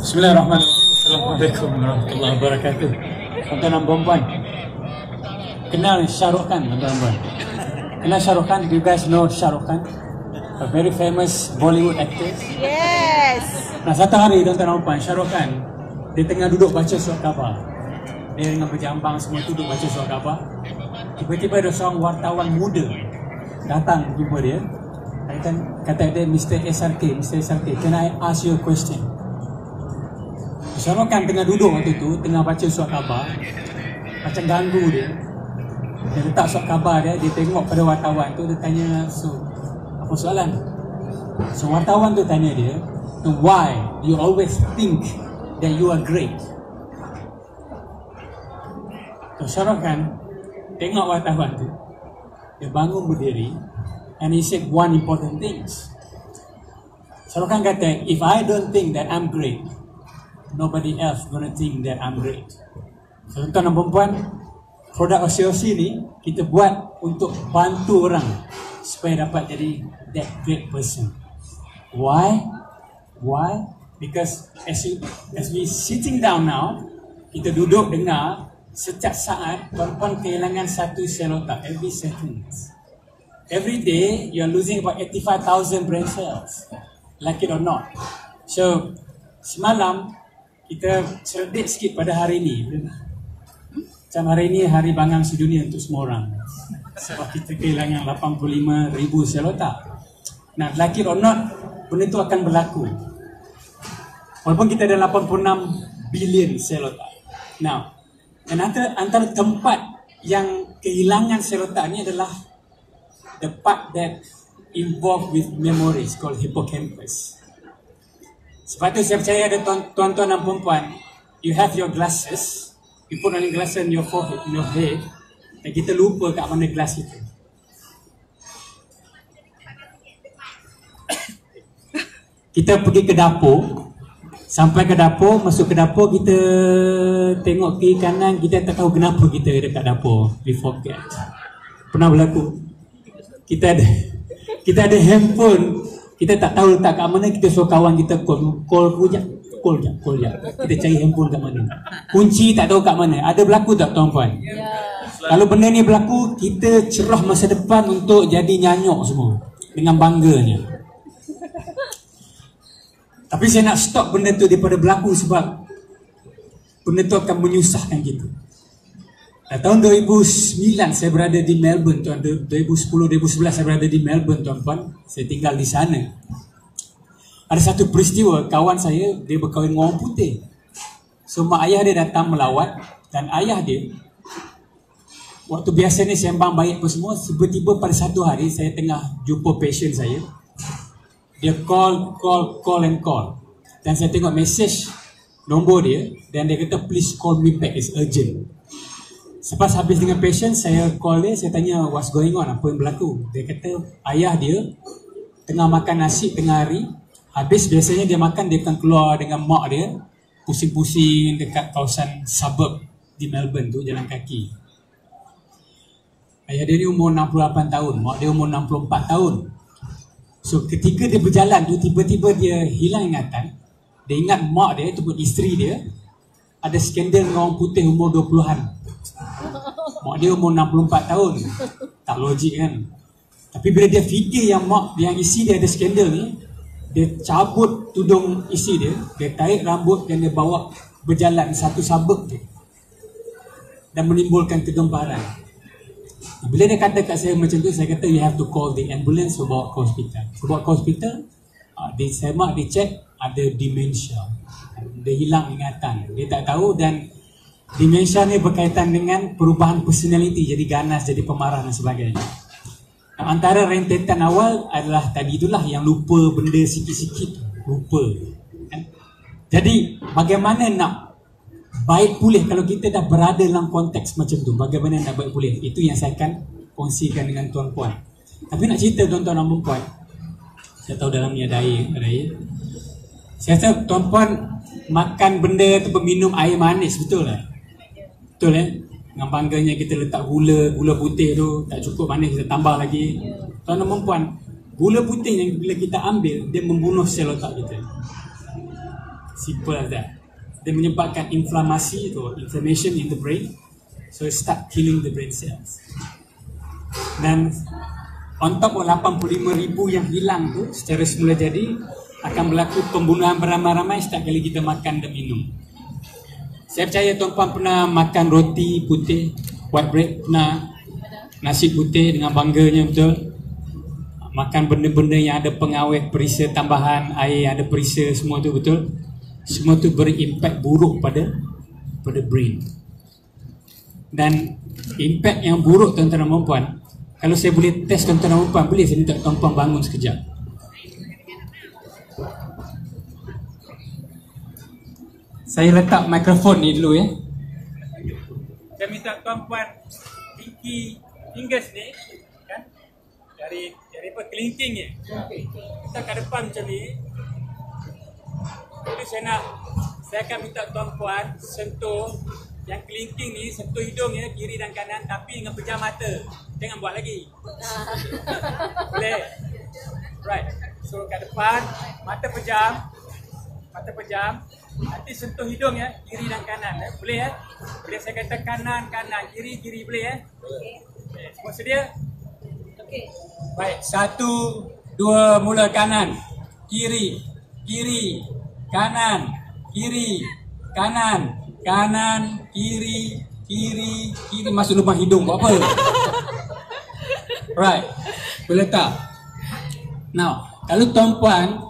Bismillahirrahmanirrahim. Assalamualaikum warahmatullahi wabarakatuh. Tuan-tuan dan puan-puan, kenal Shah Rukh Khan, tuan-tuan dan puan? Kenal Shah Rukh Khan? Do you guys know Shah Rukh Khan? A very famous Bollywood actor. Yes. Nah, satu hari tuan-tuan dan puan, Shah Rukh Khan dia tengah duduk baca surat khabar. Dia dengan berjambang semua duduk baca surat khabar. Tiba-tiba ada seorang wartawan muda datang jumpa dia. Kata dia, Mr. SRK, can I ask you a question? Shah Rukh Khan tengah duduk waktu tu, tengah baca surat khabar. Macam ganggu dia. Dia letak surat khabar dia, dia tengok pada wartawan tu, dia tanya, so, apa soalan? So wartawan tu tanya dia, why you always think that you are great? So Shah Rukh Khan tengok wartawan tu, dia bangun berdiri, and he said one important thing. Shah Rukh Khan kata, if I don't think that I'm great, nobody else gonna think that I'm great. So tuan-tuan dan puan-puan, produk OCOC ni kita buat untuk bantu orang supaya dapat jadi that great person. Why? Because as we sitting down now, kita duduk dengar setiap saat puan-puan kehilangan satu sel otak every seconds. Every day you are losing about 85,000 brain cells, like it or not. So semalam kita cerdik sikit pada hari ini. Macam hari ini hari bangang sedunia untuk semua orang. Sebab kita kehilangan 85,000 sel otak. Nah, like it or not, benda itu akan berlaku. Walaupun kita ada 86 bilion sel otak. Now, dan antara tempat yang kehilangan sel otak ni adalah the part that involved with memories called hippocampus. Sebab tu saya percaya ada tuan-tuan dan perempuan, you have your glasses, you put on the glasses in your forehead, in your head, dan kita lupa kat mana gelas itu. Kita pergi ke dapur, sampai ke dapur, masuk ke dapur, kita tengok kiri kanan, kita tak tahu kenapa kita dekat dapur. We forget. Pernah berlaku. Kita ada handphone, kita tak tahu letak kat mana, kita suruh kawan kita call je. Kita cari handphone kat mana. Kunci tak tahu kat mana. Ada berlaku tak tuan-puan? Kalau benda ni berlaku, kita cerah masa depan untuk jadi nyanyuk semua dengan bangganya. Tapi saya nak stop benda tu daripada berlaku sebab benda tu akan menyusahkan kita. Tahun 2009 saya berada di Melbourne, 2010-2011 saya berada di Melbourne, tuan-tuan. Saya tinggal di sana. Ada satu peristiwa, kawan saya dia berkahwin dengan orang putih. So mak ayah dia datang melawat, dan ayah dia waktu biasa ni sembang baik apa semua, tiba-tiba pada satu hari saya tengah jumpa patient saya. Dia call. Dan saya tengok message nombor dia, dan dia kata please call me back, it's urgent. Lepas habis dengan patient, saya call dia, saya tanya what's going on, apa yang berlaku. Dia kata ayah dia tengah makan nasi tengah hari. Habis biasanya dia makan, dia akan keluar dengan mak dia, pusing-pusing dekat kawasan suburb di Melbourne tu, jalan kaki. Ayah dia ni umur 68 tahun, mak dia umur 64 tahun. So ketika dia berjalan tu, tiba-tiba dia hilang ingatan. Dia ingat mak dia, itu pun isteri dia, ada skandal dengan orang putih umur 20-an. Mak dia umur 64 tahun. Tak logik kan. Tapi bila dia fikir yang isi dia ada skandal ni, dia cabut tudung isi dia, dia tarik rambut dan dia bawa berjalan satu suburb dia, dan menimbulkan kegemparan. Bila dia kata kat saya macam tu, saya kata you have to call the ambulance, so bawa ke hospital. So bawa ke hospital, disemak, dicek, ada dementia. Dia hilang ingatan, dia tak tahu. Dan dementia ni berkaitan dengan perubahan personality, jadi ganas, jadi pemarah dan sebagainya. Antara rentetan awal adalah tadi itulah, yang lupa benda sikit-sikit, lupa. Jadi bagaimana nak baik pulih kalau kita dah berada dalam konteks macam tu? Bagaimana nak baik pulih? Itu yang saya akan kongsikan dengan tuan-puan. Tapi nak cerita tuan-tuan dan puan, saya tahu dalam ni ada air. Saya rasa tuan-puan makan benda ataupun minum air manis, betul tak? Betul Dengan bangganya kita letak gula putih tu, tak cukup manis, kita tambah lagi. Tuan-tuan dan puan, gula putih yang bila kita ambil, dia membunuh sel otak kita. Simple as that. Dia menyebabkan inflamasi atau inflammation in the brain. So it start killing the brain cells. Dan on top of 85,000 yang hilang tu secara semula jadi, akan berlaku pembunuhan beramai-ramai setiap kali kita makan dan minum. Saya percaya tuan-puan pernah makan roti putih, white bread, pernah nasi putih dengan bangganya, betul? Makan benda-benda yang ada pengawet, perisa tambahan, air ada perisa, semua tu, betul? Semua tu berimpak buruk pada brain. Dan impact yang buruk tuan-tuan dan puan, kalau saya boleh test tuan-tuan dan puan, boleh saya minta tuan-puan bangun sekejap. Saya letak mikrofon ni dulu ya. Saya minta tuan-puan tinggi fingers ni kan, dari kelingking ni. Kita ke depan macam ni. Jadi saya akan minta tuan-puan sentuh yang kelingking ni, sentuh hidung ya, kiri dan kanan, tapi dengan pejam mata. Jangan buat lagi. Boleh? Right. So kat depan, mata pejam. Nanti sentuh hidung ya, kiri dan kanan ya. Boleh ya? Boleh saya kata kanan, kiri, boleh ya? Okay. Semua sedia? Okey. Baik, 1, 2, mula kanan, kiri, kanan, kiri, masuk lubang hidung, buat apa? Right, boleh tak? Now, kalau tuan-puan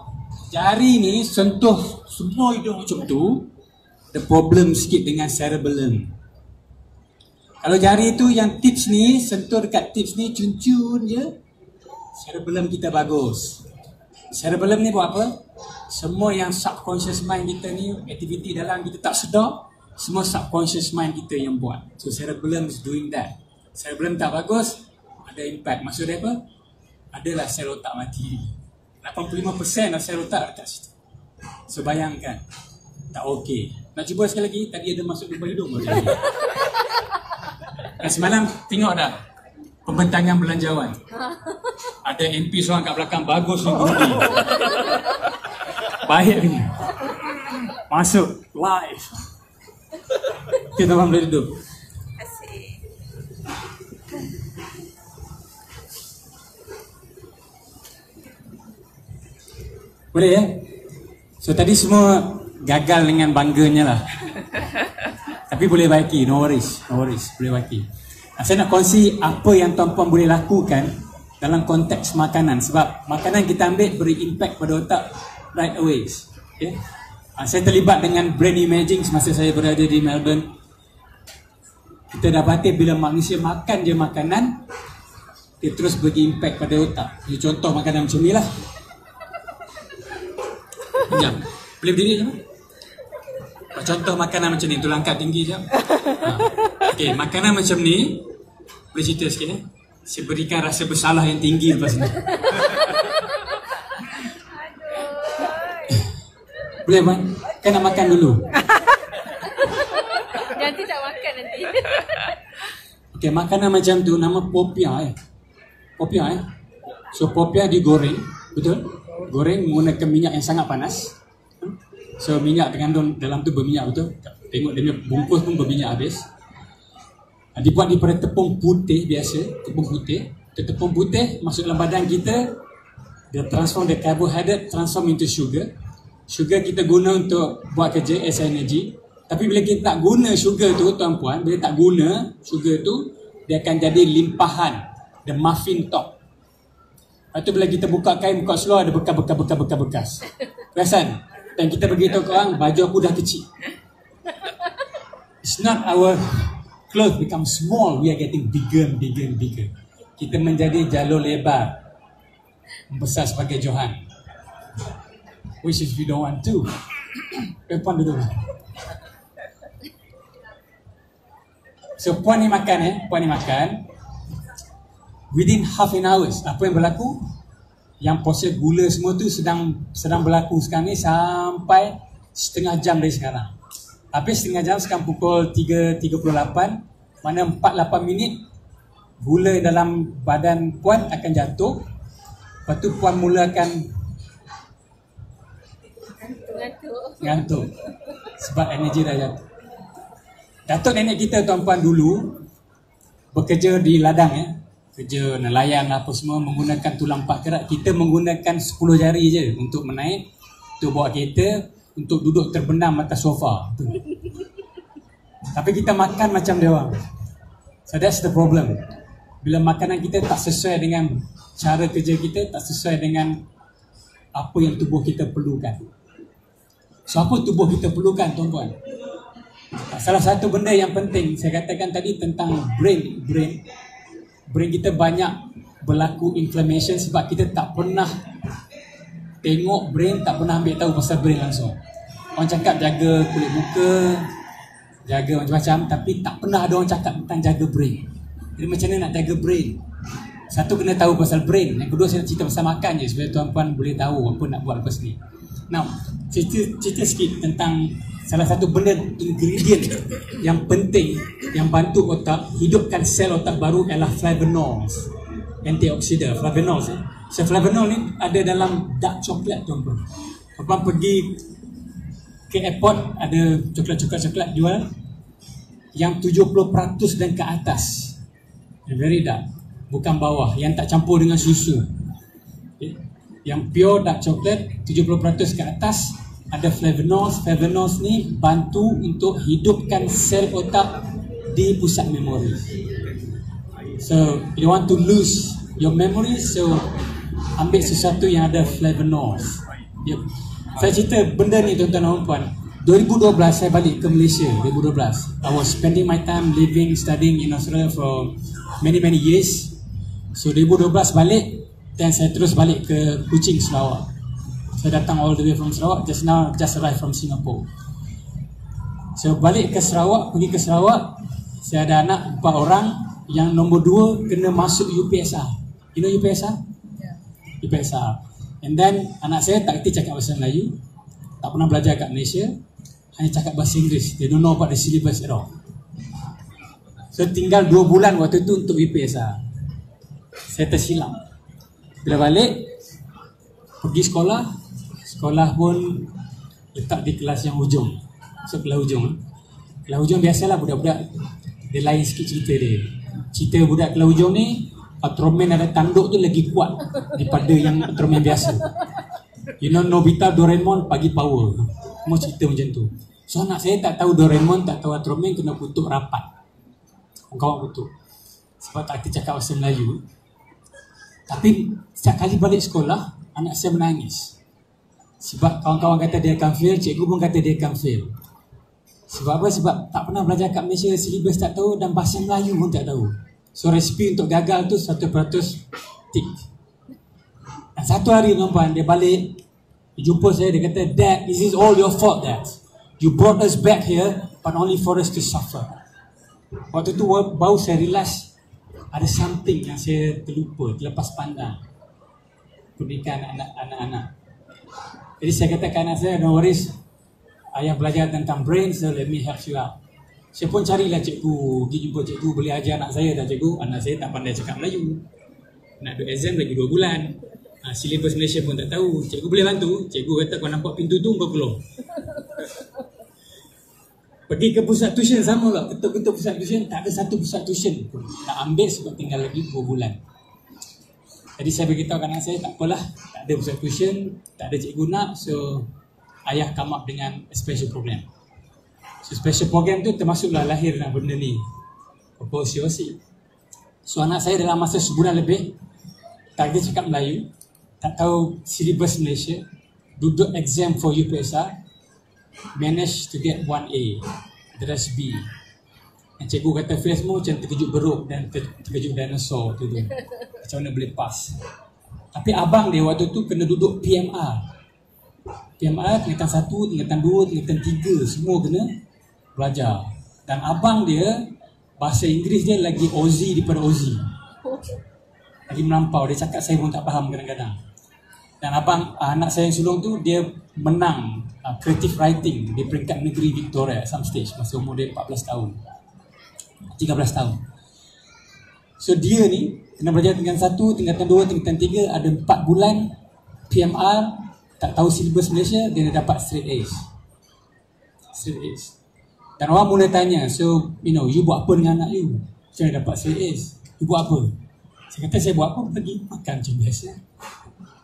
jari ni sentuh semua hidung macam tu, ada problem sikit dengan cerebellum. Kalau jari tu yang tips ni, sentuh dekat tips ni, cun-cun je, cerebellum kita bagus. Cerebellum ni buat apa? Semua yang subconscious mind kita ni, aktiviti dalam kita tak sedar, semua subconscious mind kita yang buat. So cerebellum is doing that. Cerebellum tak bagus, ada impact. Maksud dia apa? Adalah sel otak mati. 85% of sel otak dekat situ. So bayangkan, tak okey. Nak cuba sekali lagi, tadi ada masuk lubang hidung. Semalam tengok dah pembentangan belanjawan. Ada MP seorang kat belakang, bagus ni budi. Baik ni. Masuk live. Kita orang boleh duduk. Terima kasih. Boleh ya? So tadi semua gagal dengan bangganya lah. Tapi boleh baiki, no worries, boleh baiki. Saya nak kongsi apa yang tuan-puan boleh lakukan dalam konteks makanan. Sebab makanan kita ambil beri impact pada otak right away. Okay? Saya terlibat dengan brain imaging semasa saya berada di Melbourne. Kita dapati bila manusia makan je makanan, dia terus bagi impact pada otak. Jadi contoh makanan macam ni lah. Sekejap, boleh berdiri je? Contoh makanan macam ni, tulang angkat tinggi je. Okay, makanan macam ni, boleh cerita sikit ya? Saya berikan rasa bersalah yang tinggi lepas ni. Boleh Puan? Kan nak makan dulu. Nanti tak makan nanti. Okay, makanan macam tu nama popia Popia So popia digoreng, betul? Goreng menggunakan minyak yang sangat panas. So minyak terkandung dalam tu berminyak, betul? Tengok dia punya bungkus pun berminyak habis. Dibuat daripada tepung putih biasa, tepung putih masuk dalam badan kita, dia transform the carbohydrate transform into sugar. Sugar kita guna untuk buat kerja as energy. Tapi bila kita tak guna sugar tu tuan-puan, bila tak guna sugar tu, dia akan jadi limpahan, the muffin top. Lepas tu bila kita buka kain, buka seluar, ada bekas. Perasan? Dan kita beritahu ke orang, baju aku dah kecil. It's not our clothes become small, we are getting bigger and bigger. Kita menjadi jalur lebar, membesar sebagai Johan. Which is we don't want to. Puan duduk. So puan ni makan. Within half an hour, apa yang berlaku? Yang proses gula semua tu sedang berlaku sekarang ni sampai setengah jam dari sekarang. Habis setengah jam, sekarang pukul 3.38, mana 4-8 minit gula dalam badan puan akan jatuh. Lepas tu puan mulakan Ngantuk. Sebab energi dah jatuh. Datuk nenek kita tuan-puan dulu bekerja di ladang ya. Kerja nelayan apa semua menggunakan tulang pak kerat. Kita menggunakan 10 jari je untuk menaik, untuk bawa kereta, untuk duduk terbenam atas sofa. Tapi kita makan macam dia orang. So that's the problem. Bila makanan kita tak sesuai dengan cara kerja kita, tak sesuai dengan apa yang tubuh kita perlukan. So apa tubuh kita perlukan tuan-tuan? Salah satu benda yang penting saya katakan tadi tentang brain kita banyak berlaku inflammation sebab kita tak pernah tengok brain, tak pernah ambil tahu pasal brain langsung. Orang cakap jaga kulit muka, jaga macam-macam, tapi tak pernah ada orang cakap tentang jaga brain. Jadi macam mana nak jaga brain? Satu kena tahu pasal brain, yang kedua saya nak cerita pasal makan je supaya tuan-puan boleh tahu apa nak buat lepas ni. Now, cerita sikit tentang salah satu benda ingredient yang penting yang bantu otak hidupkan sel otak baru ialah flavonols, antioksidan, flavonols. So flavanol ni ada dalam dark chocolate tuan-tuan. Tuan-tuan pergi ke airport ada coklat jual yang 70% dan ke atas, very dark, bukan bawah, yang tak campur dengan susu. Okay. Yang pure dark chocolate 70% ke atas ada flavonols. Flavonols ni bantu untuk hidupkan sel otak di pusat memori. So you want to lose your memory, so ambil sesuatu yang ada flavonols. Yep. Saya cerita benda ni tuan-tuan dan puan. 2012 saya balik ke Malaysia. 2012 I was spending my time living, studying in Australia for many years. So 2012 balik, dan saya terus balik ke Kuching, Sarawak. Saya datang all the way from Sarawak. Just arrived from Singapore. So balik ke Sarawak, pergi ke Sarawak. Saya ada anak 4 orang. Yang nombor 2 kena masuk UPSR. You know UPSR? Yeah. UPSR. And then anak saya tak kerti cakap bahasa Melayu, tak pernah belajar kat Malaysia, hanya cakap bahasa Inggeris. They don't know about the syllabus at all. So tinggal 2 bulan waktu tu untuk UPSR. Saya tersilap. Bila balik, pergi sekolah pun letak di kelas yang hujung. So kelas hujung. Kelas hujung biasalah budak-budak dia lain sikit cerita dia. Cerita budak kelas hujung ni, Ultraman ada tanduk tu lagi kuat daripada yang Ultraman biasa. You know Nobita, Doraemon pagi power. Semua cerita macam tu. So anak saya tak tahu Doraemon, tak tahu Ultraman, kena kutuk rapat. Kawan kutuk. Sebab tak kerti cakap bahasa Melayu. Tapi setiap kali balik sekolah, anak saya menangis. Sebab kawan-kawan kata dia akan fail, cikgu pun kata dia akan fail. Sebab apa? Sebab tak pernah belajar kat Malaysia, syllabus tak tahu dan bahasa Melayu pun tak tahu. So resipi untuk gagal tu 100% tick. Dan satu hari tuan-tuan, dia balik, dia jumpa saya, dia kata, "Dad, this is all your fault, Dad. You brought us back here, but only for us to suffer." Waktu tu baru saya realise ada something yang saya terlepas pandang. Pendidikan anak-anak. Jadi saya kata ke anak saya, "No worries, ayah belajar tentang brain, so let me help you out." Saya pun carilah cikgu, pergi jumpa cikgu, boleh ajar anak saya dah cikgu. Anak saya tak pandai cakap Melayu, nak do exam lagi 2 bulan. Syllabus Malaysia pun tak tahu. Cikgu boleh bantu. Cikgu kata, "Kau nampak pintu tu, kau keluar." Pergi ke pusat tuition sama lah. Ketuk-ketuk pusat tuition, tak ada satu pusat tuition pun nak ambil sebab tinggal lagi 2 bulan. Jadi saya beritahu anak saya, tak apalah, tak ada pusat tuition, tak ada cikgu nak, so ayah come up dengan a special program. So special program tu termasuklah lahir dengan benda ni, proporsi. So anak saya dalam masa sebulan lebih tak ada cakap Melayu, tak tahu syllabus Malaysia, duduk exam for UPSR, managed to get 1A, the rest B. Dan cikgu kata fail semua macam terkejut beruk dan terkejut dinosaur tu. Macam mana boleh pass. Tapi abang dia waktu tu kena duduk PMR. PMR tingkatan 1, tingkatan 2, tingkatan 3, semua kena belajar. Dan abang dia bahasa Inggeris dia lagi Aussie daripada Aussie. Lagi melampau, dia cakap saya pun tak faham kadang-kadang. Dan anak saya yang sulung tu dia menang creative writing di peringkat negeri Victoria some stage masa umur dia 14 tahun. 13 tahun. So dia ni kena belajar tingkatan 1, tingkatan 2, tingkatan 3, ada 4 bulan PMR, tak tahu silibus Malaysia, dia dapat straight A's. Straight A's. Dan orang mula tanya, so you buat apa dengan anak you? Macam mana dapat straight A's? You buat apa? Saya kata saya buat apa? Pergi makan macam biasa.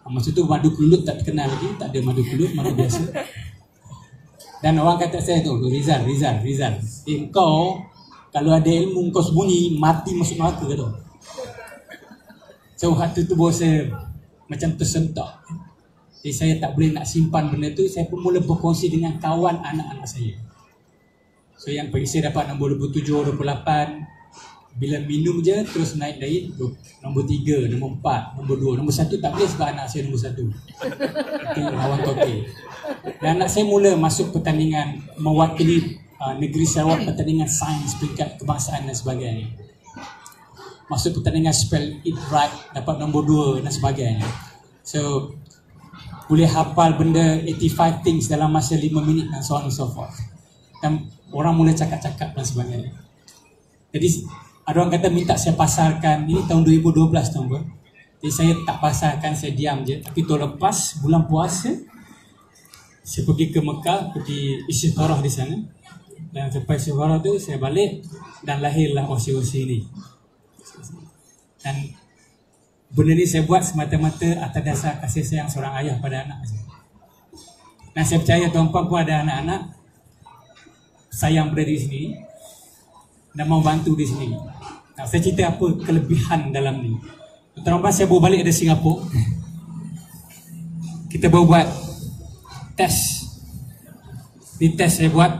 Masa tu madu kelulut tak terkenal lagi, tak ada madu kelulut, madu biasa. Dan orang kata saya tu, Rizal. Kau kalau ada ilmu kau sembunyi, mati masuk neraka tu. So waktu tu baru saya macam tersentak. Jadi saya tak boleh nak simpan benda tu. Saya pun mula berkongsi dengan kawan anak-anak saya. So yang pergi saya dapat nombor 27, 28. Bila minum je terus naik dari nombor 3, nombor 4, nombor 2. Nombor 1 tak boleh sebab anak saya nombor 1. Itu lawan Tokyo. Dan anak saya mula masuk pertandingan mewakili negeri Sarawak, pertandingan sains peringkat kebangsaan dan sebagainya. Masuk pertandingan spell it right, dapat nombor 2 dan sebagainya. So boleh hafal benda 85 things dalam masa 5 minit dan so on and so forth. Dan orang mula cakap-cakap dan sebagainya. Jadi ada orang kata minta saya pasarkan, ini tahun 2012 tahun ber. Jadi saya tak pasarkan, saya diam je. Tapi tahun lepas bulan puasa saya pergi ke Mekah, pergi istikharah di sana. Dan sampai istikharah tu saya balik dan lahirlah OC-OC ini. Dan benda ni saya buat semata-mata atas dasar kasih sayang seorang ayah pada anak saya. Dan saya percaya tuan-puan pun ada anak-anak sayang berada di sini dan mau bantu di sini. Nah, saya cerita apa kelebihan dalam ni. Tuan-puan, saya baru balik dari Singapura. Kita baru buat test. Di test saya buat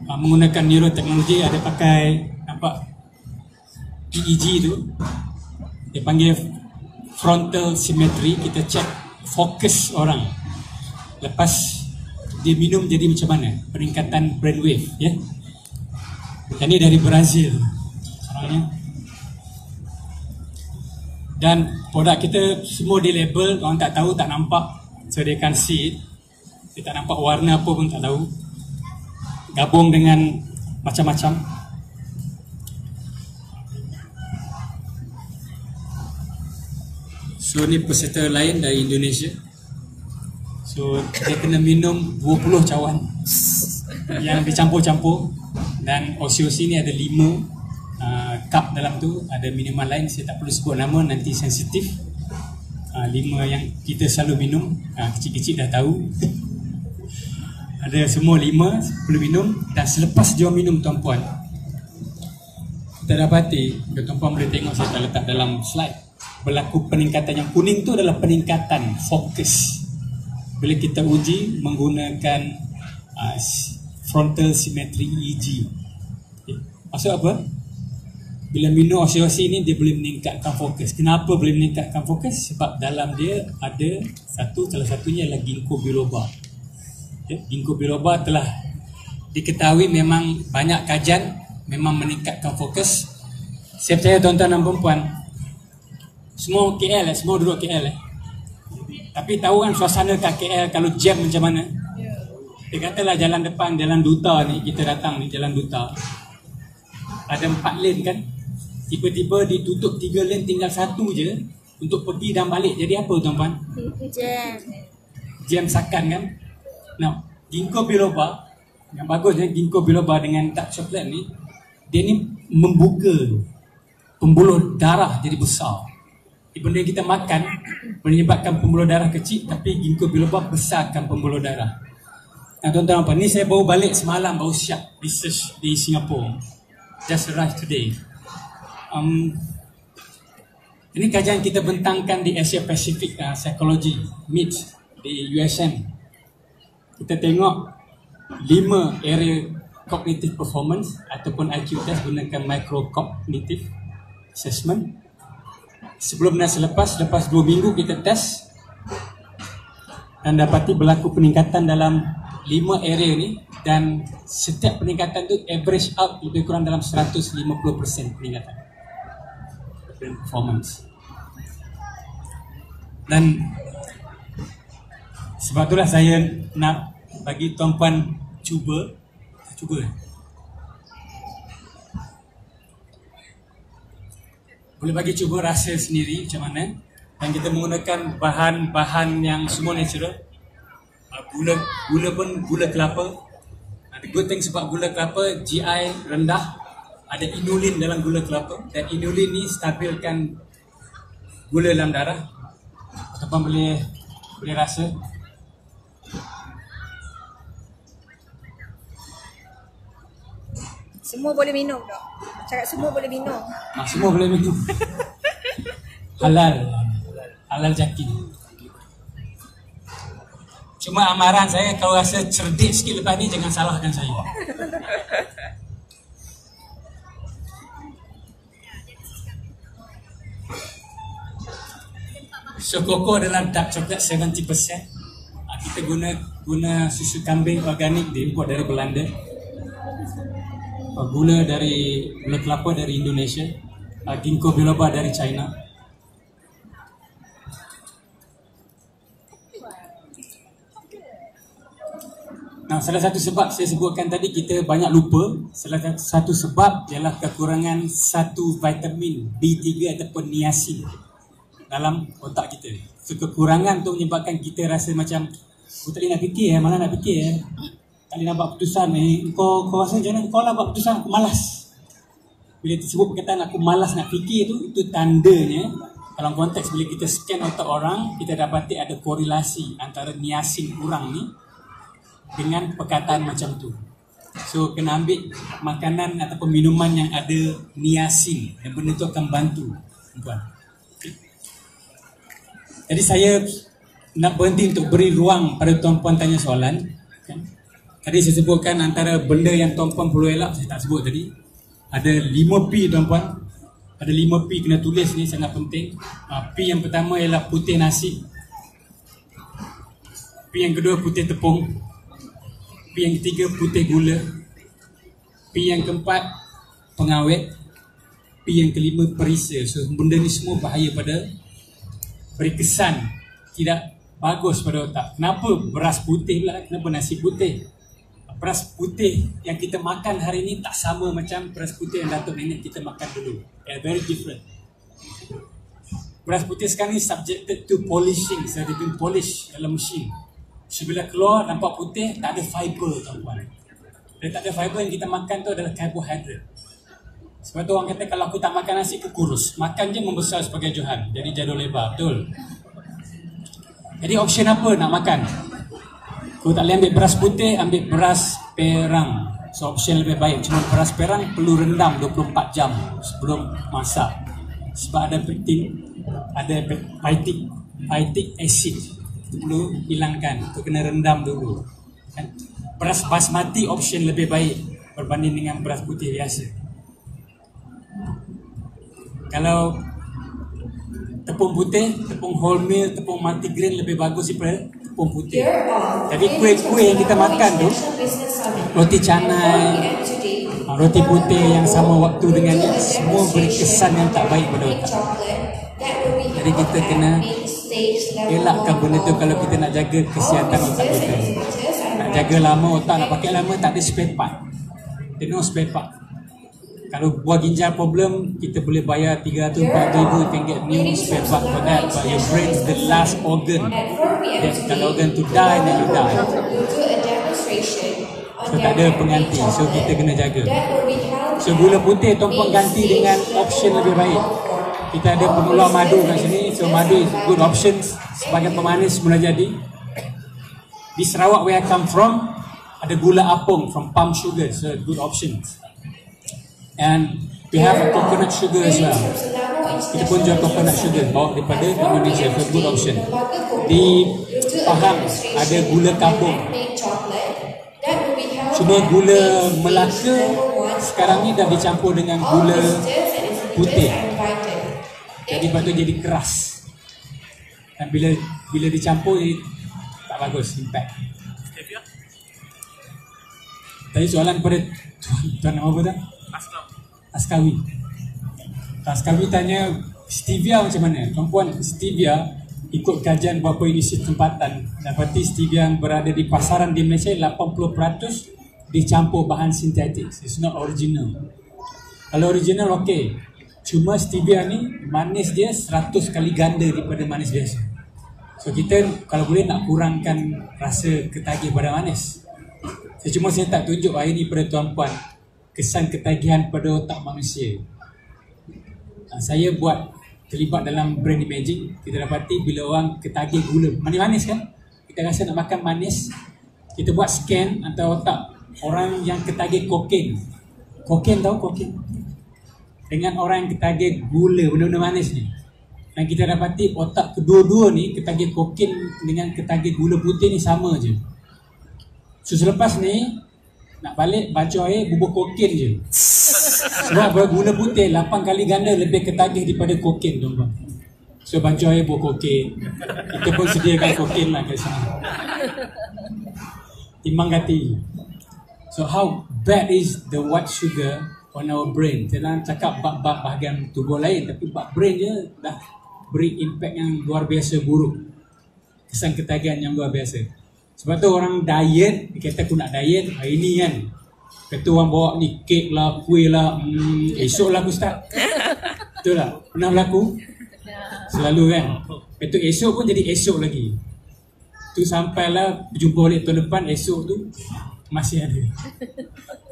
menggunakan neuroteknologi, ada pakai nampak EEG tu. Dia panggil frontal symmetry. Kita check fokus orang. Lepas dia minum jadi macam mana peningkatan brainwave, ya. Dan ini dari Brazil orangnya. Dan produk kita semua di label, orang tak tahu, tak nampak. So they can't see it. Dia tak nampak warna apa pun tak tahu. Gabung dengan macam-macam. So ni peserta lain dari Indonesia. So dia kena minum 20 cawan yang dicampur-campur. Dan OC-OC ni ada 5 cup dalam tu. Ada minuman lain, saya tak perlu sebut nama, nanti sensitif. 5 yang kita selalu minum, kecil-kecil dah tahu. Ada semua 5 perlu minum. Dan selepas dia minum, tuan-puan, kita dapati, tuan-puan boleh tengok, saya tak letak dalam slide, berlaku peningkatan. Yang kuning tu adalah peningkatan fokus bila kita uji menggunakan frontal symmetry EEG. Maksud apa? Bila minum OC-OC ni, dia boleh meningkatkan fokus. Kenapa boleh meningkatkan fokus? Sebab dalam dia ada salah satunya adalah ginkgo biloba. Ginkgo biloba telah diketahui memang banyak kajian memang meningkatkan fokus. Saya percaya tuan-tuan dan perempuan, semua KL, semua duduk KL. Tapi tahu kan suasana kat KL kalau jam macam mana? Dia katalah jalan depan, jalan Duta ni, kita datang ni, jalan Duta, ada 4 lane kan. Tiba-tiba ditutup 3 lane, tinggal 1 je untuk pergi dan balik. Jadi apa tuan-tuan? Jam sakan kan. Now, ginkgo biloba, yang bagusnya ginkgo biloba dengan dark coklat ni, dia ni membuka pembuluh darah jadi besar. Benda yang kita makan menyebabkan pembuluh darah kecil, tapi ginkgo biloba besarkan pembuluh darah. Nah, tuan-tuan apa? Ni saya baru balik semalam, baru siap research di Singapura. Just arrived today. Ini kajian kita bentangkan di Asia Pacific Psychology Meet di USM. Kita tengok 5 area cognitive performance ataupun IQ test gunakan micro cognitive assessment. Sebelum dan selepas 2 minggu kita test dan dapati berlaku peningkatan dalam 5 area ni, dan setiap peningkatan tu average out lebih kurang dalam 150% peningkatan performance. Dan sebab itulah saya nak bagi tuan-puan cuba. Boleh bagi cuba rasa sendiri macam mana. Dan kita menggunakan bahan-bahan yang semua natural. Gula pun gula kelapa. The good thing sebab gula kelapa GI rendah, ada inulin dalam gula kelapa, dan inulin ni stabilkan gula dalam darah. Tuan boleh rasa. Semua boleh minum tak? Cakap semua boleh minum. Semua boleh minum. Halal jakin. Cuma amaran saya, kalau rasa cerdik sikit lepas ni, jangan salahkan saya. So koko adalah dark chocolate 70%. Kita guna susu kambing organik diimport dari Belanda. Gula kelapa dari Indonesia. Ginkgo biloba dari China. Nah, salah satu sebab saya sebutkan tadi kita banyak lupa. Salah satu sebab ialah kekurangan satu vitamin B3 ataupun niacin dalam otak kita. So, kekurangan tu menyebabkan kita rasa macam aku tak boleh nak fikir, mana nak fikir, tak boleh nak buat keputusan. Kau rasa macam mana? Kau lah buat keputusan, aku malas. Bila tersebut perkataan aku malas nak fikir tu, itu tandanya dalam konteks bila kita scan otak orang, kita dapati ada korelasi antara niacin kurang ni dengan perkataan macam tu. So kena ambil makanan ataupun minuman yang ada niacin, dan benda tu akan bantu tuan. Jadi saya nak berhenti untuk beri ruang pada tuan-puan tanya soalan. Tadi saya sebutkan antara benda yang tuan-puan perlu elak, saya tak sebut tadi. Ada 5P tuan-puan. Ada 5P kena tulis ni, sangat penting. P yang pertama ialah putih nasi. P yang kedua putih tepung. P yang ketiga putih gula. P yang keempat pengawet. P yang kelima perisa. So benda ni semua bahaya pada, beri kesan tidak bagus pada otak. Kenapa beras putih pula? Kenapa nasi putih? Beras putih yang kita makan hari ini tak sama macam beras putih yang datuk nenek kita makan dulu. They are very different. Beras putih sekarang ni subjected to polishing. Saya ada polish dalam mesin. So bila keluar nampak putih, tak ada fiber tuan-tuan. Dan tak ada fiber, yang kita makan tu adalah karbohidrat. Sebab tu orang kata kalau aku tak makan nasi, aku kurus. Makan je membesar sebagai Johan. Jadi jadual lebar, betul? Jadi option apa nak makan? Kau tak boleh ambil beras putih, ambil beras perang. So option lebih baik. Cuma beras perang perlu rendam 24 jam sebelum masak. Sebab ada phytic acid. Itu perlu hilangkan. Itu kena rendam dulu. Kan? Beras basmati option lebih baik berbanding dengan beras putih biasa. Kalau tepung putih, tepung wholemeal, tepung multigrain lebih bagus daripada tepung putih. Jadi kuih-kuih yang kita makan tu, roti canai, roti putih yang sama waktu dengan ni, semua beri kesan yang tak baik pada otak. Jadi kita kena elakkan benda tu kalau kita nak jaga kesihatan otak kita. Nak jaga lama otak, nak pakai lama, tak ada spare part. There no spare part. Kalau buah ginjal problem, kita boleh bayar 300-400 ribu, you can get new spare part for that. But your brain is the last organ. That's the organ to die, then you die. So tak ada pengganti, so kita kena jaga. So gula putih tuan-puan ganti dengan option lebih baik. Kita ada pengeluar madu kat sini, so madu is good option sebagai pemanis mula jadi. Di Sarawak where I come from, ada gula apung from palm sugar, so good options. And we have a coconut sugar as well. Kita pun jual coconut sugar bawa daripada Indonesia, so good option. Di Pahang ada gula kabung. Cuma gula Melaka sekarang ni dah dicampur dengan gula putih. Jadi lepas tu jadi keras. Dan bila dicampur jadi tak bagus, impact. Tadi soalan kepada tuan nama apa tak? Askawi. Askawi tanya stevia macam mana? Tuan-puan, stevia ikut kajian beberapa universiti tempatan, dapati stevia yang berada di pasaran di Malaysia 80% dicampur bahan sintetik. It's not original. Kalau original okey. Cuma stevia ni manis dia 100 kali ganda daripada manis biasa. So kita kalau boleh nak kurangkan rasa ketagih pada manis. Saya tak tunjuk hari ni pada tuan-puan kesan ketagihan pada otak manusia. Saya buat terlibat dalam brain imaging. Kita dapati bila orang ketagih gula, manis-manis kan, kita rasa nak makan manis, kita buat scan antara otak orang yang ketagih kokain. Kokain tahu kokain? Dengan orang yang ketagih gula, benda-benda manis ni. Dan kita dapati otak kedua-dua ni, ketagih kokain dengan ketagih gula putih ni sama je. So selepas ni nak balik baca air bubur kokain je. Sebab gula putih 8 kali ganda lebih ketagih daripada kokain, tuan-tuan. So baca air bubur kokain. Kita pun sediakan kokain lah kat sini. Timbang kati. So how bad is the white sugar on our brain? Jangan cakap bab-bab bahagian tubuh lain, tapi bab brain je dah beri impact yang luar biasa buruk. Kesan ketagihan yang luar biasa. Sebab tu orang diet, dia kata aku nak diet hari ni kan, kata orang bawa ni kek lah, kuih lah, esok lah aku start. Betul tak? Pernah berlaku? Selalu kan? Itu esok pun jadi esok lagi. Tu sampailah berjumpa balik tahun depan, esok tu masih ada.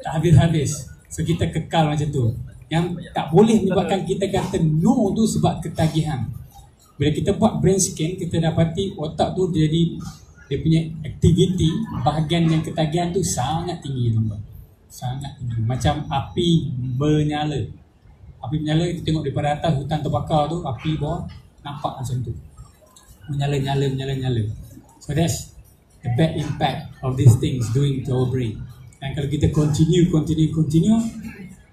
Tak habis-habis. So kita kekal macam tu. Yang tak boleh menyebabkan kita kata no tu sebab ketagihan. Bila kita buat brain scan, kita dapati otak tu jadi, dia punya aktiviti bahagian yang ketagihan tu sangat tinggi, tuan-tuan. Sangat tinggi. Macam api menyala. Api menyala, kita tengok daripada atas hutan terbakar tu, api bawah nampak macam tu. Menyala. So that's the bad impact of these things doing to our brain. Dan kalau kita continue,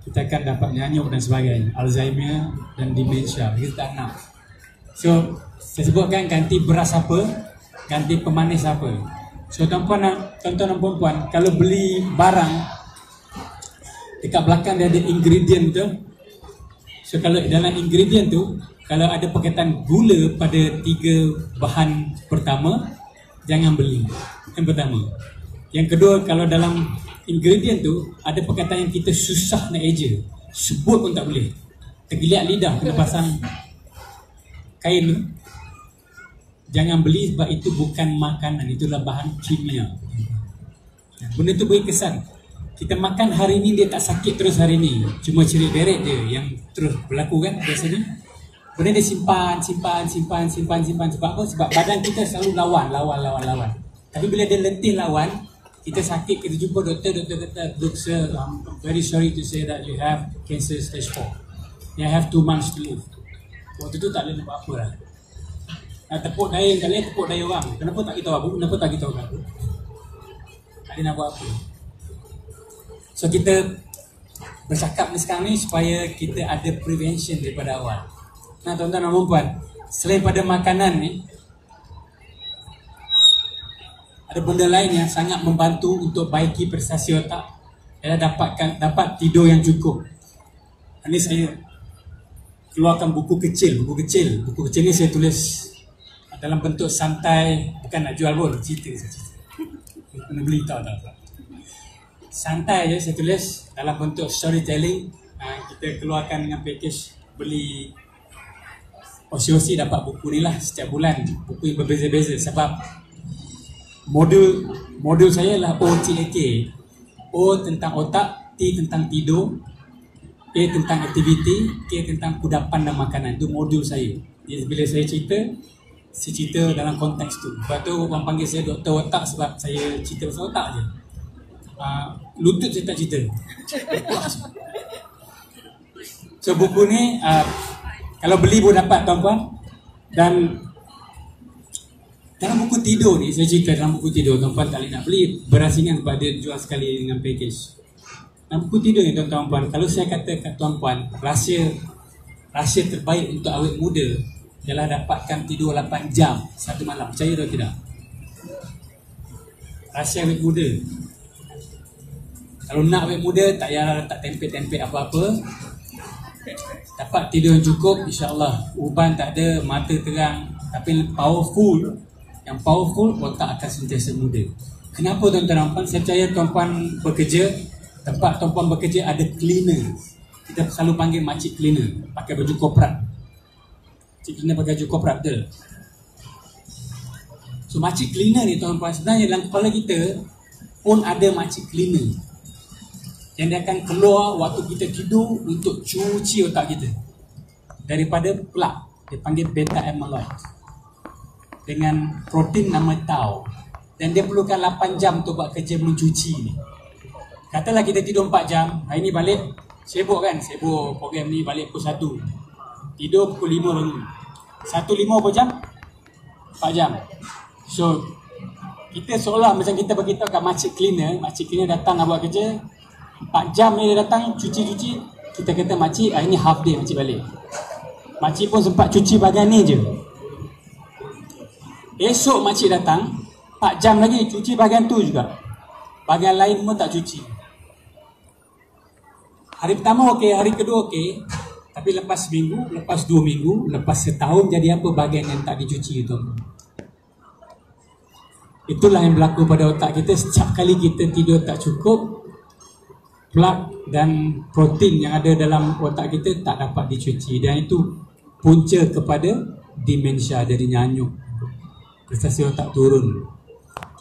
kita akan dapat nyanyuk dan sebagainya. Alzheimer dan dementia. Kita tak nak. So, saya sebutkan ganti beras apa, ganti pemanis apa. So tuan-tuan dan puan-puan, kalau beli barang dekat belakang dia ada ingredient tu. So kalau dalam ingredient tu, kalau ada perkataan gula pada 3 bahan pertama, jangan beli. Yang pertama. Yang kedua, kalau dalam ingredient tu ada perkataan yang kita susah nak eja, sebut pun tak boleh, tergeliat lidah, kena pasang kain tu, jangan beli sebab itu bukan makanan, itulah bahan kimia. Benda tu beri kesan. Kita makan hari ni, dia tak sakit terus hari ni, cuma cerit beret je yang terus berlaku kan biasanya. Benda dia simpan. Sebab apa? Sebab badan kita selalu lawan. Tapi bila dia letih lawan, kita sakit, kita jumpa doktor kata, "Look sir, I'm very sorry to say that you have cancer stage 4. You have 2 months to live." Waktu tu tak boleh nak buat apa lah. Tepuk daya kali, tepuk daya orang. Kenapa tak kita aku? Kenapa tak kita aku? Tak boleh nak buat apa. So kita bercakap ni sekarang ni supaya kita ada prevention daripada awal. Nah tuan-tuan dan puan, selain pada makanan ni, ada benda lain yang sangat membantu untuk baiki prestasi otak, ialah dapat tidur yang cukup. Ini saya keluarkan buku kecil ni saya tulis dalam bentuk santai, bukan nak jual pun, cerita. Kena beli tahu tak? Santai je saya tulis dalam bentuk storytelling. Kita keluarkan dengan package, beli OC dapat buku ni lah setiap bulan. Buku yang berbeza-beza sebab modul saya lah OTAK. O tentang otak, T tentang tidur, A tentang aktiviti, K tentang kudapan dan makanan. Itu modul saya. Jadi bila saya cerita dalam konteks tu. Lepas tu orang panggil saya doktor otak sebab saya cerita pasal otak je. Lutut saya tak cerita. So buku ni kalau beli pun dapat tuan-puan. Dan dalam buku tidur ni, saya cerita dalam buku tidur, tuan-puan tak boleh nak beli berasingan sebab dia jual sekali dengan package. Dalam buku tidur ni tuan-puan, kalau saya kata kat tuan-puan, rahsia terbaik untuk awet muda ialah dapatkan tidur 8 jam satu malam. Percaya atau tidak? Rahsia awet muda. Kalau nak awet muda, tak payah letak tempe-tempe apa-apa, dapat tidur yang cukup, insya-Allah. Uban tak ada, mata terang, tapi powerful. Yang powerful, otak akan sentiasa muda. Kenapa tuan-tuan dan puan? Saya percaya tuan-puan bekerja, tempat tuan-puan bekerja ada cleaner. Kita selalu panggil makcik cleaner, pakai baju korporat. Cik cleaner pakai baju korporat, betul? So makcik cleaner ni tuan-tuan, sebenarnya dalam kepala kita pun ada makcik cleaner yang dia akan keluar waktu kita tidur untuk cuci otak kita daripada plug. Dia panggil beta amyloid dengan protein nama tau, dan dia perlukan 8 jam untuk buat kerja mencuci ni. Katalah kita tidur 4 jam, hari ni balik sibuk kan, sibuk program ni, balik pukul 1, tidur pukul 5 bangun, 1.5 per jam, 4 jam. So kita seolah macam kita beritahu kat makcik cleaner datang nak buat kerja 4 jam ni, dia datang cuci-cuci, kita kata makcik hari ni half day makcik balik. Makcik pun sempat cuci bahagian ni je. Esok makcik datang 4 jam lagi cuci bahagian tu juga, bahagian lain pun tak cuci. Hari pertama okey, hari kedua okey, tapi lepas seminggu, lepas 2 minggu, lepas setahun, jadi apa bahagian yang tak dicuci itu? Itulah yang berlaku pada otak kita. Setiap kali kita tidur tak cukup, plak dan protein yang ada dalam otak kita tak dapat dicuci, dan itu punca kepada demensia, jadi nyanyuk, prestasi otak turun.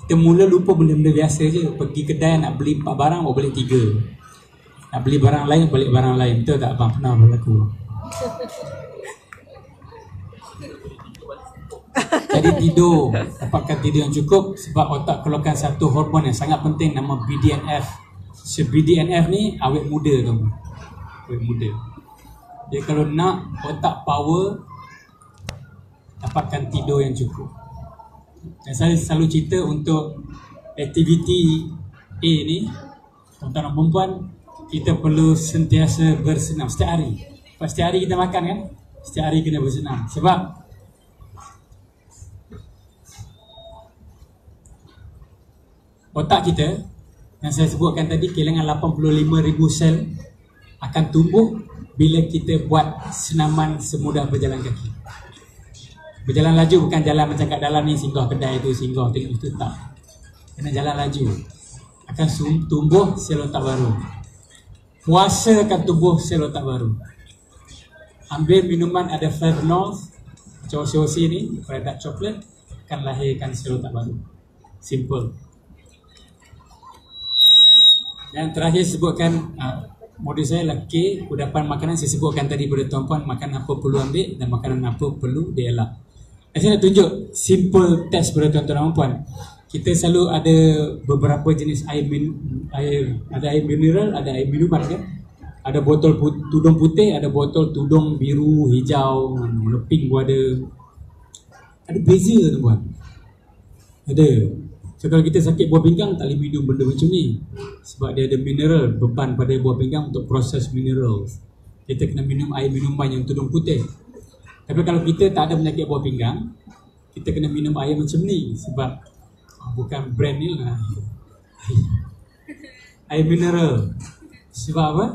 Kita mula lupa benda-benda biasa je. Pergi kedai nak beli 4 barang, boleh 3. Nak beli barang lain, balik barang lain. Betul tak abang? Pernah berlaku. Jadi tidur, dapatkan tidur yang cukup, sebab otak keluarkan satu hormon yang sangat penting, nama BDNF. So BDNF ni awet muda tu. Awet muda. Jadi kalau nak otak power, dapatkan tidur yang cukup. Dan saya selalu cerita untuk aktiviti A ni, tuan-tuan dan perempuan, kita perlu sentiasa bersenam setiap hari. Sebab setiap hari kita makan kan, setiap hari kena bersenam. Sebab otak kita yang saya sebutkan tadi, kehilangan 85,000 sel, akan tumbuh bila kita buat senaman semudah berjalan kaki. Berjalan laju bukan jalan macam kat dalam ni, singgah kedai tu, singgah tengok itu, tak. Kena jalan laju. Akan tumbuh sel otak baru. Puasa akan tumbuh sel otak baru. Ambil minuman ada flavonol, macam OC ni, dark chocolate, akan lahirkan sel otak baru. Simple. Dan terakhir sebutkan modul saya lah K, kudapan makanan. Saya sebutkan tadi pada tuan-puan, makan apa perlu ambil dan makanan apa perlu dielak. Saya nak tunjuk simple test pada tuan-tuan dan puan. Kita selalu ada beberapa jenis air, ada air mineral, ada air minuman kan. Ada botol tudung putih, ada botol tudung biru, hijau, warna pink pun ada. Ada beza tuan-puan. Ada. So kalau kita sakit buah pinggang, tak boleh minum benda macam ni, sebab dia ada mineral, beban pada buah pinggang untuk proses mineral. Kita kena minum air minuman yang tudung putih. Tapi kalau kita tak ada penyakit buah pinggang, kita kena minum air macam ni, sebab bukan brand ni lah, air mineral. Sebab apa?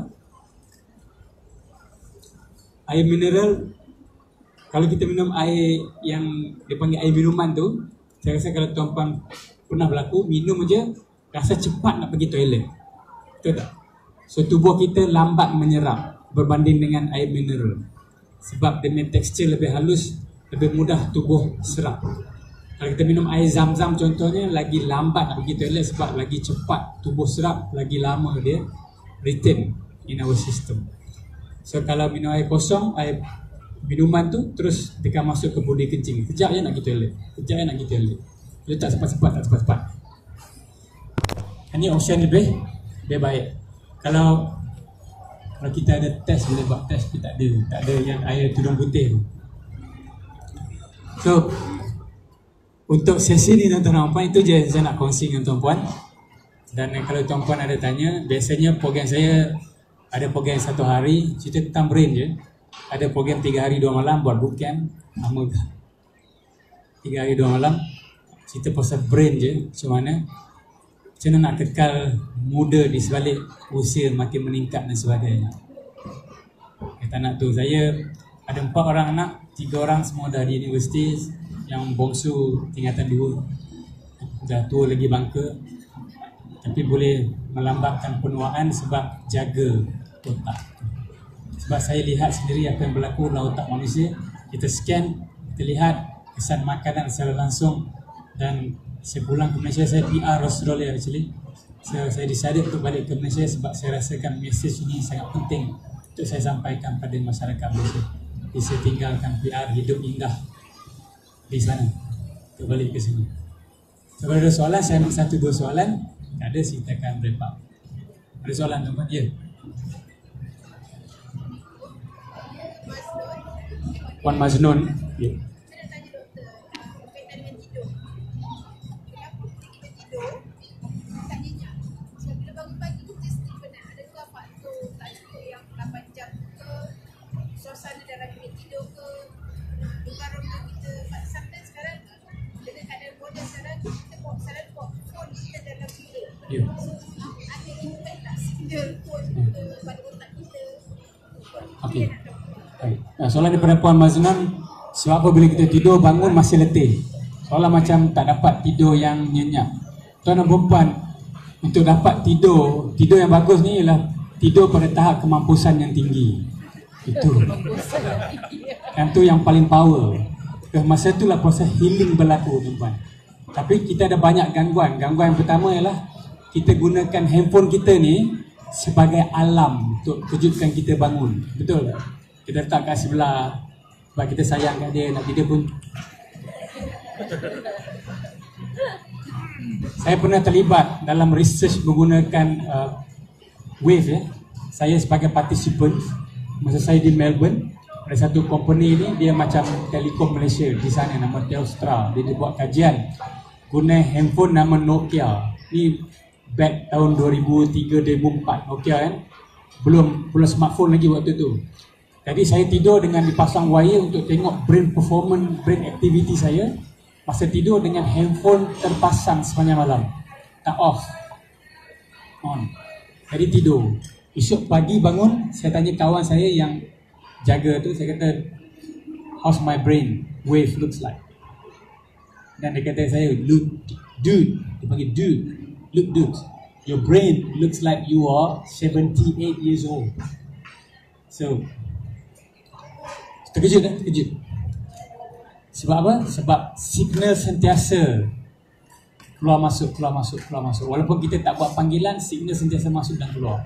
Air mineral, kalau kita minum air yang dipanggil air minuman tu, saya rasa kalau tuan-puan pernah berlaku, minum je rasa cepat nak pergi toilet. Betul tak? So tubuh kita lambat menyerap berbanding dengan air mineral, sebab dia punya tekstur lebih halus, lebih mudah tubuh serap. Kalau kita minum air zam-zam contohnya, lagi lambat nak pergi toilet, sebab lagi cepat tubuh serap, lagi lama dia retain in our system. So kalau minum air kosong, air minuman tu terus tekan masuk ke budi kencing, kejap je nak pergi toilet, kejap je nak pergi toilet. Dia tak sempat. Ini option lebih baik. Kalau kita ada test, boleh buat test, tapi tak ada yang air tudung putih tu. So untuk sesi ni tuan-tuan dan puan, itu je saya nak kongsi dengan tuan-puan. Dan kalau tuan-puan ada tanya, biasanya program saya ada program 1 hari cerita tentang brain je. Ada program 3 hari 2 malam buat bootcamp, lama 3 hari 2 malam cerita pasal brain je, macam mana nak kekal muda di sebalik usia makin meningkat dan sebagainya. Kita nak tu, saya ada 4 orang anak, 3 orang semua dah di universiti, yang bongsu tingkatan 2 dah tua lagi bangka, tapi boleh melambatkan penuaan sebab jaga otak. Sebab saya lihat sendiri apa yang berlaku dalam otak manusia. Kita scan, kita lihat kesan makanan secara langsung Dan saya pulang ke Malaysia, saya PR Australia actually. Saya decided untuk balik ke Malaysia sebab saya rasakan mesej ini sangat penting untuk saya sampaikan pada masyarakat Malaysia. Jadi saya tinggalkan PR, hidup indah di sana, untuk balik ke sini. So, kalau ada soalan, saya ambil 1-2 soalan. Tak ada, kita akan wrap up. Ada soalan tuan-tuan? Ya. Puan Maznun. Ya. Ya. Okey. Baik. Soalan daripada Puan Maznun, sebab apa bila kita tidur bangun masih letih? Soalan macam tak dapat tidur yang nyenyak. Tuan dan perempuan, untuk dapat tidur yang bagus ni ialah tidur pada tahap kemampusan yang tinggi. Itu. Yang tu yang paling power. Masa itulah proses healing berlaku, tuan-tuan. Tapi kita ada banyak gangguan. Gangguan yang pertama ialah kita gunakan handphone kita ni sebagai alam untuk kejutkan kita bangun. Betul tak? Kita letak kat sebelah sebab kita sayang kat dia, nak tidur pun. Saya pernah terlibat dalam research menggunakan wave ya. Saya sebagai participant masa saya di Melbourne, ada satu company ni, dia macam Telekom Malaysia di sana, nama Telstra. Dia buat kajian guna handphone nama Nokia. Ni back tahun 2003-2004 Nokia kan. Belum smartphone lagi waktu tu. Jadi saya tidur dengan dipasang wire untuk tengok brain performance, brain activity saya. Masa tidur dengan handphone terpasang sepanjang malam, tak off, on. Jadi tidur. Esok pagi bangun, saya tanya kawan saya yang jaga tu, saya kata, how's my brain wave looks like? Dan dia kata saya, look dude, dia panggil dude, look dude, your brain looks like you are 78 years old. So terkejut kan? Terkejut. Sebab apa? Sebab signal sentiasa keluar masuk. Walaupun kita tak buat panggilan, signal sentiasa masuk dan keluar.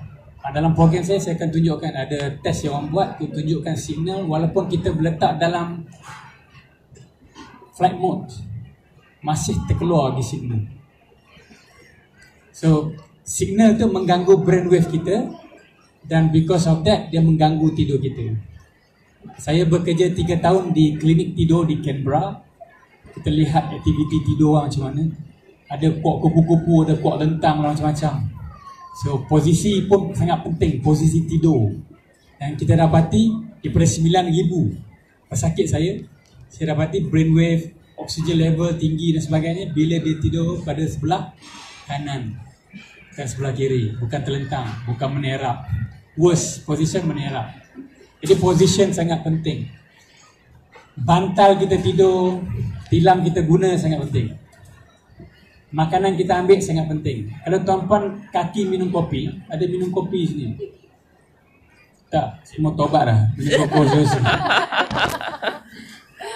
Dalam program saya akan tunjukkan, ada test yang orang buat untuk tunjukkan signal walaupun kita berletak dalam flight mode, masih terkeluar lagi signal. So signal tu mengganggu brainwave kita, dan because of that dia mengganggu tidur kita. Saya bekerja 3 tahun di klinik tidur di Canberra. Kita lihat aktiviti tidur orang macam mana. Ada kuak kupu-kupu, ada kuak lentang, macam-macam. So posisi pun sangat penting, posisi tidur. Dan kita dapati daripada 9,000 pesakit saya dapati brainwave, oxygen level tinggi dan sebagainya bila dia tidur pada sebelah kanan, bukan sebelah kiri, bukan terlentang, bukan menerap. Worst position, menerap. Jadi position sangat penting. Bantal kita tidur, tilam kita guna sangat penting. Makanan kita ambil sangat penting. Kalau tuan-puan kaki minum kopi, ada minum kopi sini? Tak, semua tobat dah. Minum kopi.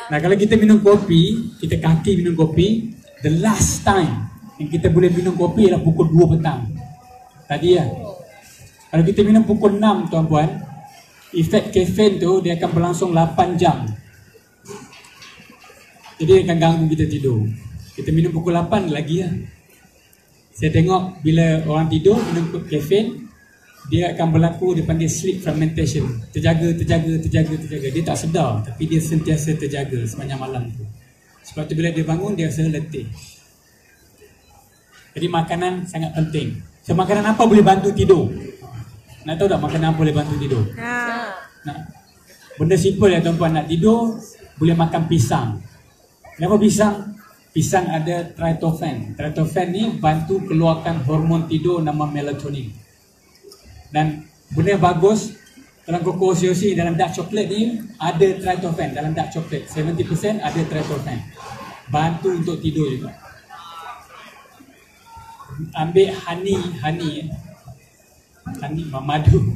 Nah, kalau kita minum kopi, kita kaki minum kopi, the last time yang kita boleh minum kopi ialah pukul 2 petang. Tadi ya. Kalau kita minum pukul 6, tuan-puan, efek kafein tu dia akan berlangsung 8 jam. Jadi dia akan ganggu kita tidur. Kita minum pukul 8 lagi lah. Saya tengok bila orang tidur minum kafein, dia akan berlaku, dia panggil sleep fragmentation. Terjaga. Dia tak sedar, tapi dia sentiasa terjaga sepanjang malam tu. Sebab tu bila dia bangun, dia rasa letih. Jadi makanan sangat penting. So makanan apa boleh bantu tidur? Nak tahu tak makanan apa boleh bantu tidur? Nah, benda simple ya tuan-puan, nak tidur boleh makan pisang. Kenapa pisang? Pisang ada tryptophan. Tryptophan ni bantu keluarkan hormon tidur nama melatonin. Dan benda yang bagus dalam Cocoa Oasis, dalam dark chocolate ni ada tryptophan. Dalam dark chocolate 70% ada tryptophan. Bantu untuk tidur juga. Ambil honey, madu.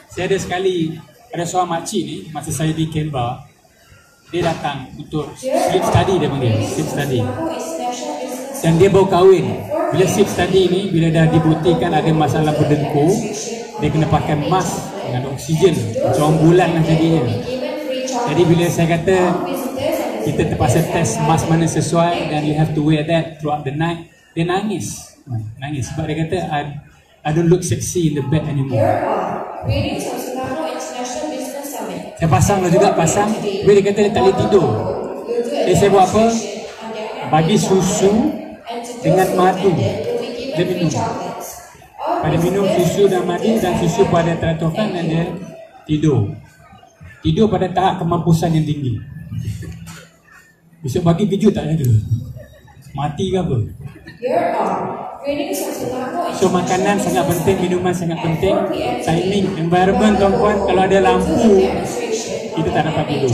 Saya ada sekali, ada seorang makcik ni, masa saya di Canberra, dia datang untuk sleep study, dia panggil sleep study. Dan dia baru kahwin. Bila sleep study ni, bila dah dibuktikan ada masalah berdengkur, dia kena pakai mask dengan oksigen seorang bulan lah jadinya. Jadi bila saya kata kita terpaksa test mask mana sesuai dan you have to wear that throughout the night, dia nangis sebab dia kata I don't look sexy in the bed anymore. Saya pasang juga Bila dia kata dia tak boleh tidur, saya buat apa? Bagi susu dengan madu, dia minum. Pada minum susu dan madu dan susu pada teratokan, dan dia tidur pada tahap kemampusan yang tinggi. Besok pagi kejut tak ada, mati ke apa. So makanan sangat penting, minuman sangat penting, timing, environment tuan-tuan. Kalau ada lampu, kita tak dapat tidur.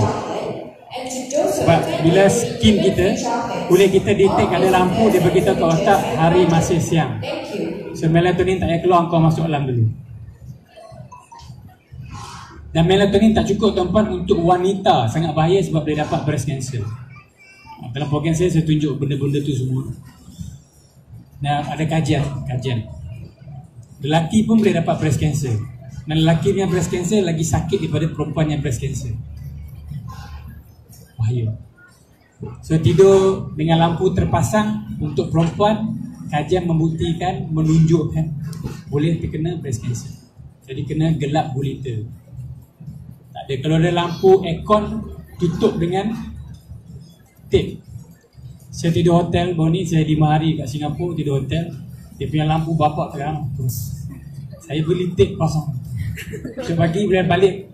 Sebab bila skin kita, kulit kita detect ada lampu, dia beritahu ke otak hari masih siang. So melatonin tak payah keluar, kau masuk alam dulu. Dan melatonin tak cukup tuan-tuan untuk wanita, sangat bahaya sebab dia dapat breast cancer. Dalam program saya tunjuk benda-benda tu semua. Dan ada kajian. Lelaki pun boleh dapat breast cancer. Dan lelaki yang breast cancer lagi sakit daripada perempuan yang breast cancer. Bahaya. So tidur dengan lampu terpasang untuk perempuan, kajian membuktikan, menunjukkan boleh terkena breast cancer. Jadi kena gelap gulita. Tak ada. Kalau ada lampu aircon, tutup dengan tape. Saya tidur hotel, baru ni saya 5 hari kat Singapura tidur hotel. Dia punya lampu bapak terang terus. Saya beli tape pasang. So pagi bila balik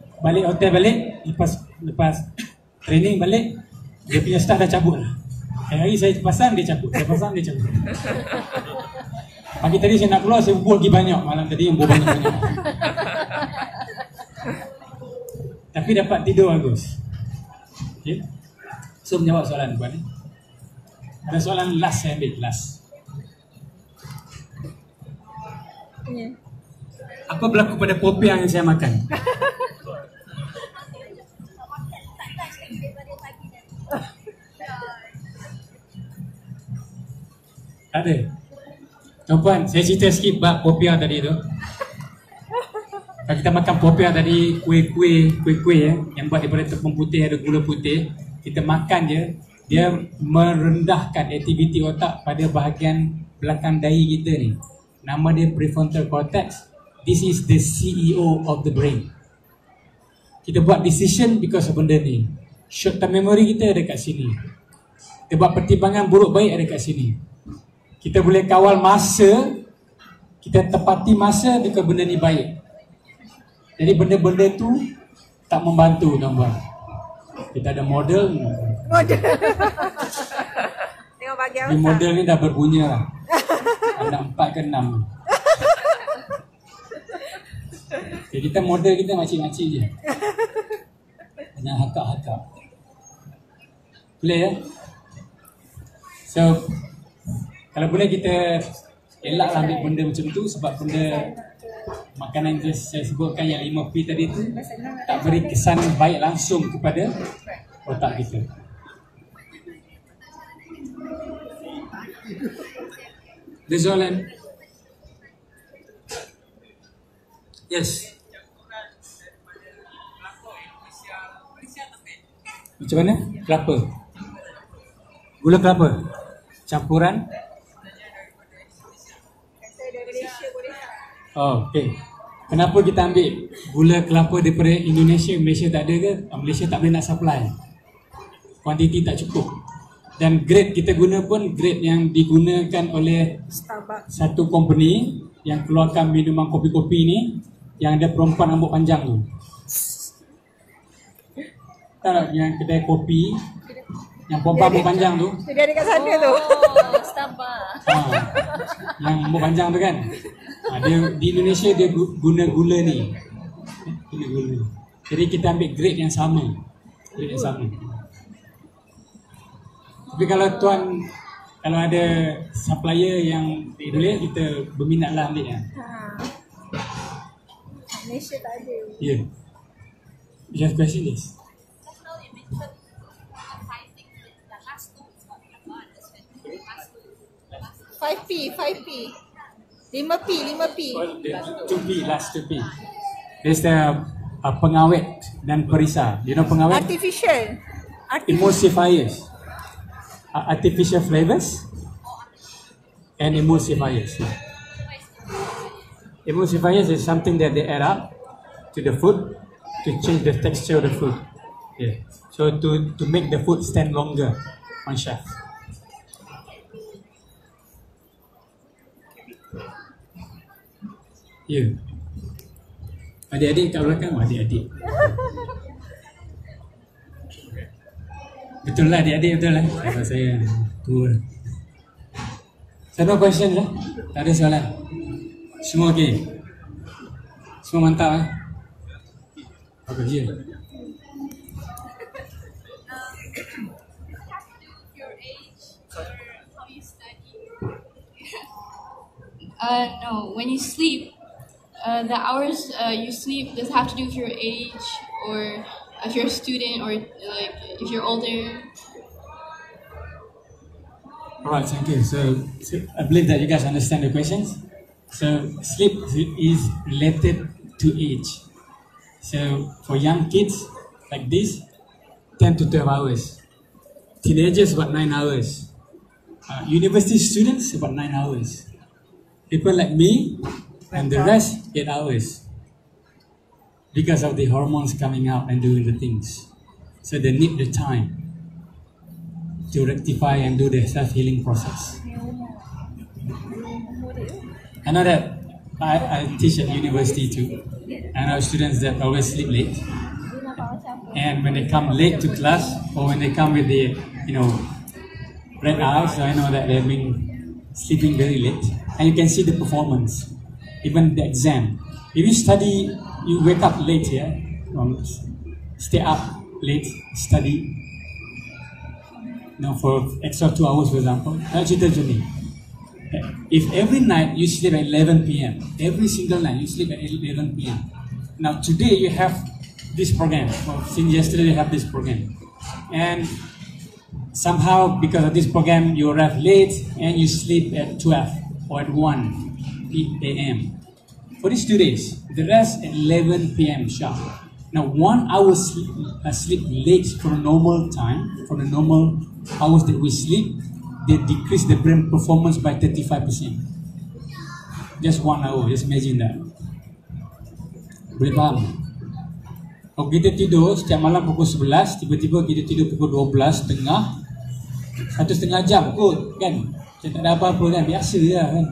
hotel lepas training balik, dia punya staff dah cabut lah. Hari saya pasang, dia cabut. Saya pasang, dia cabut. Pagi tadi saya nak keluar, saya bubuh lagi banyak. Malam tadi yang bubuh banyak-banyak. Tapi dapat tidur bagus. Okay. So menjawab soalan tuan ni. Ada soalan last saya ambil, last. Apa berlaku pada popiah yang saya makan? Tak ada. Tuan-puan, saya cerita sikit bab popiah tadi tu. Kalau kita makan popiah tadi, kuih-kuih yang buat daripada tepung putih, ada gula putih, kita makan je, dia merendahkan aktiviti otak pada bahagian belakang dahi kita ni. Nama dia prefrontal cortex. This is the CEO of the brain. Kita buat decision because of benda ni. Short term memory kita ada kat sini. Kita buat pertimbangan buruk baik ada kat sini. Kita boleh kawal masa, kita tepati masa dekat benda ni baik. Jadi benda-benda tu tak membantu tuan-tuan. Kita ada model. Tengok bagi Ni model ni dah berbunyi lah. Anak 4 ke 6. Okay, kita model kita makcik-makcik je. Dengan hakak-hakak. Boleh ya? So kalau boleh kita elaklah ambil benda macam tu, sebab benda makanan yang saya sebutkan yang 5P tadi tu tak beri kesan baik langsung kepada otak kita. Ada soalan? Yes. Macam mana? Kelapa. Gula kelapa. Campuran. Oh, okey. Kenapa kita ambil gula kelapa daripada Indonesia? Malaysia tak ada ke? Malaysia tak boleh nak supply. Kuantiti tak cukup. Dan grade kita guna pun grade yang digunakan oleh Starbucks. satu company yang keluarkan minuman kopi-kopi ni, yang ada perempuan rambut panjang tu. Tahu tak yang kedai kopi yang perempuan rambut panjang tu? Dia ada kat sana tu. Oh, Starbucks. Yang rambut panjang tu kan? Dia, di Indonesia dia guna gula ni. Guna gula. Jadi kita ambil grade yang sama. Grade yang sama. Tapi kalau tuan, kalau ada supplier yang boleh, kita berminatlah ambil ya. Malaysia tak ada. Yeah. You have question this? 5P, 5P. 5P, 5P. 2P, last 2P. There's the pengawet dan perisa. You know pengawet? Artificial. Emulsifiers. Artificial flavors and emulsifiers. Emulsifiers is something that they add up to the food to change the texture of the food. Yeah. So to make the food stand longer on shelf. Ya. Adik-adik kat belakang, adik-adik. Betul lah adik-adik, betul lah. Kalau saya tua. Satu question lah. Tak ada soalan. Semua okey? Semua mantap lah? Okay, ya. No, when you sleep, the hours you sleep does have to do with your age, or if you're a student, or like if you're older. Alright, thank you. So I believe that you guys understand the questions. So sleep is related to age. So for young kids like this, 10 to 12 hours. Teenagers about 9 hours. University students about 9 hours. People like me and the rest 8 hours. Because of the hormones coming out and doing the things. So they need the time to rectify and do the self-healing process. I know that I teach at university too. I know students that always sleep late. And when they come late to class, or when they come with the, red eyes, so I know that they've been sleeping very late. And you can see the performance, even the exam. If you study, you wake up late, stay up late, study, for extra 2 hours, for example. If every night you sleep at 11 p.m., every single night you sleep at 11 p.m. Now today you have this program, or since yesterday you have this program. And somehow because of this program you arrive late and you sleep at 12 or at 1 a.m. For these 2 days, the rest at 11 p.m. sharp. Now 1 hour sleep late from the normal time, from the normal hours that we sleep, they decrease the brain performance by 35%. Just 1 hour, just imagine that. Boleh faham? Kalau kita tidur setiap malam pukul 11, tiba-tiba kita tidur pukul 12 tengah, 1,5 jam kot kan? Kita tak ada apa-apa kan, biasa je kan.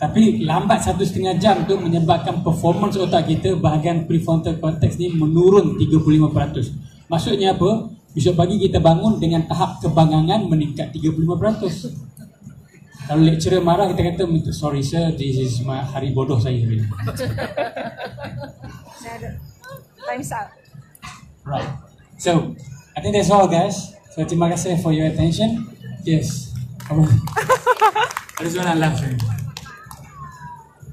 Tapi lambat 1,5 jam tu menyebabkan performance otak kita, bahagian prefrontal cortex ni menurun 35%. Maksudnya apa? Besok pagi kita bangun dengan tahap kebangangan meningkat 35%. Kalau lecturer marah, kita kata, sorry sir, this is my hari bodoh saya. Time's up. Right. So, I think that's all guys. So, terima kasih for your attention. Yes. Ada soalan lah.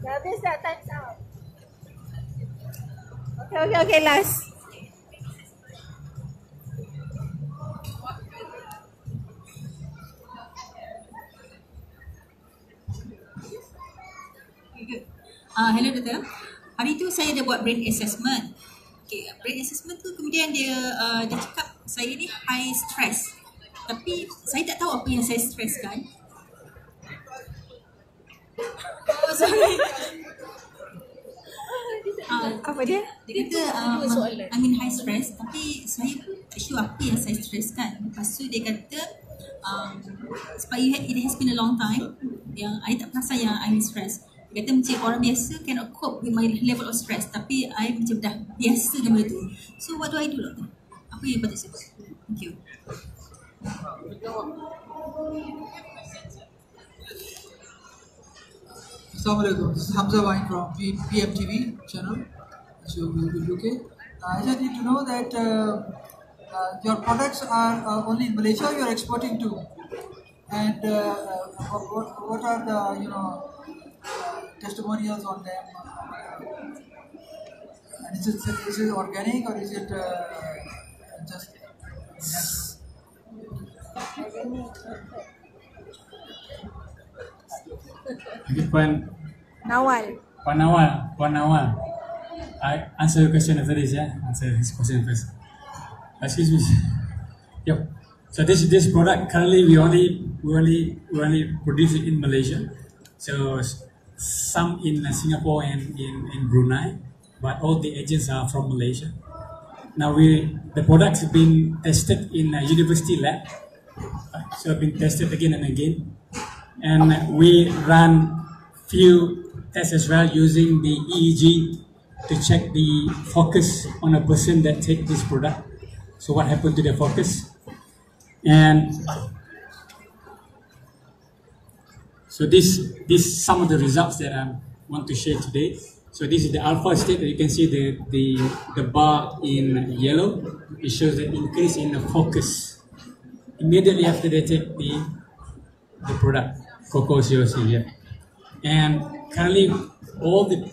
Dah habis dah, time's up. Okay, last. Hello doktor. Hari tu saya dah buat brain assessment. Okay, brain assessment tu kemudian dia cakap saya ni high stress. Tapi saya tak tahu apa yang saya streskan. Oh, sorry. Apa dia? Dia kata I'm in high stress, tapi saya tak sure apa yang saya streskan. Lepas tu dia kata sebab it has been a long time yang I tak perasan yang I'm stress. Dia kata macam orang biasa cannot cope with my level of stress, tapi I macam dah biasa dengan benda tu. So what do I do doktor? Apa yang patut saya buat? Thank you. Assalamualaikum. This is Hamza Wain from PMTV channel. So we will look at. I just need to know that your products are only in Malaysia. You are exporting to, and what are the testimonials on them? And is it organic or is it just? Okay, Puan Nawal. Nawal. I answer your question after this, yeah? Answer his question first. Excuse me. Yep. So this product currently we only produce it in Malaysia. So some in Singapore and in Brunei, but all the agents are from Malaysia. Now the products have been tested in a university lab. So have been tested again and again. And we run few tests as well using the EEG to check the focus on a person that take this product. So what happened to the focus? And so this some of the results that I want to share today. So this is the alpha state. You can see the bar in yellow. It shows the increase in the focus immediately after they take the product, Cocoa COC. Yeah. And currently, all the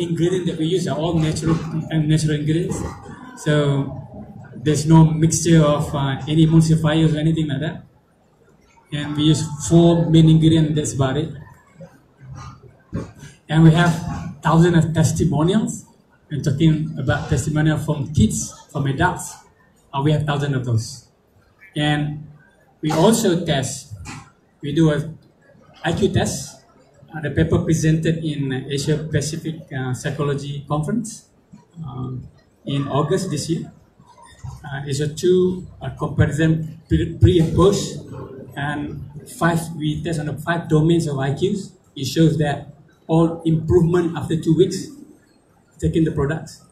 ingredients that we use are all natural ingredients. So there's no mixture of any emulsifiers or anything like that. And we use 4 main ingredients. That's about it. And we have thousands of testimonials. I'm talking about testimonials from kids, from adults. We have thousands of those. And we also test. We do a IQ test. The paper presented in Asia Pacific Psychology Conference in August this year. It's a two comparison pre and post, and we test on the 5 domains of IQs. It shows that all improvement after 2 weeks taking the products,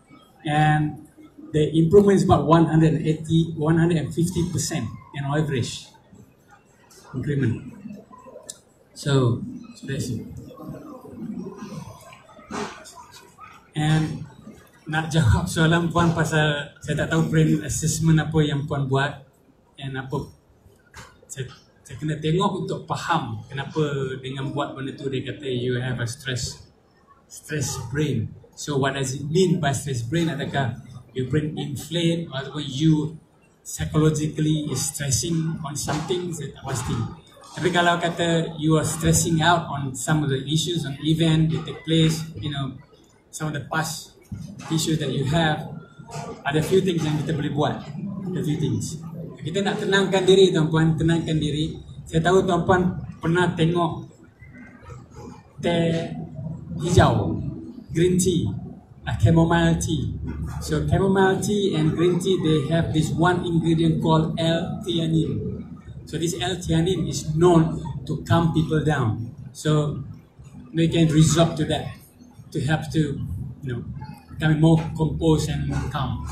and the improvement is about 150% in average increment. So that's it. And nak jawab soalan Puan pasal saya tak tahu brain assessment apa yang Puan buat, and apa saya kena tengok untuk faham kenapa dengan buat benda tu dia kata you have a stress brain. So what does it mean by stress brain? Adakah your brain inflate atau you psychologically is stressing on something? Saya tak pasti. Tapi kalau kata you are stressing out on some of the issues, on event that take place, some of the past issues that you have, ada few things yang kita boleh buat. Ada few things. Kita nak tenangkan diri, tuan-puan, tenangkan diri. Saya tahu tuan-puan pernah tengok teh hijau, green tea, chamomile tea. So chamomile tea and green tea, they have this one ingredient called L-theanine. So this L-theanine is known to calm people down. So they can resort to that to help to, become more composed and more calm.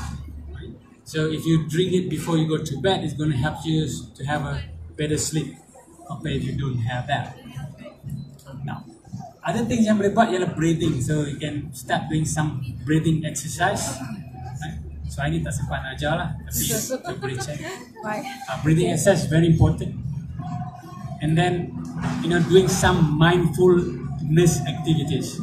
Right? So if you drink it before you go to bed, it's going to help you to have a better sleep compared if you don't have that. Now, other things yang boleh buat ialah breathing. So you can start doing some breathing exercise. Right? So ini tak sempat nak ajar lah, tapi you boleh check. Breathing exercise is very important. And then, doing some mindfulness activities.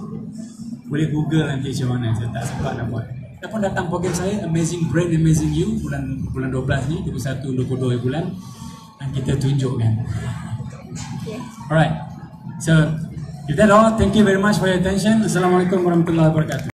Boleh Google nanti macam mana, saya tak sempat nak buat. Kita pun datang program saya, Amazing Brain, Amazing You, bulan 12 ni, 21-22 bulan, dan kita tunjukkan. Alright, so if that's all, thank you very much for your attention. Assalamualaikum warahmatullahi wabarakatuh.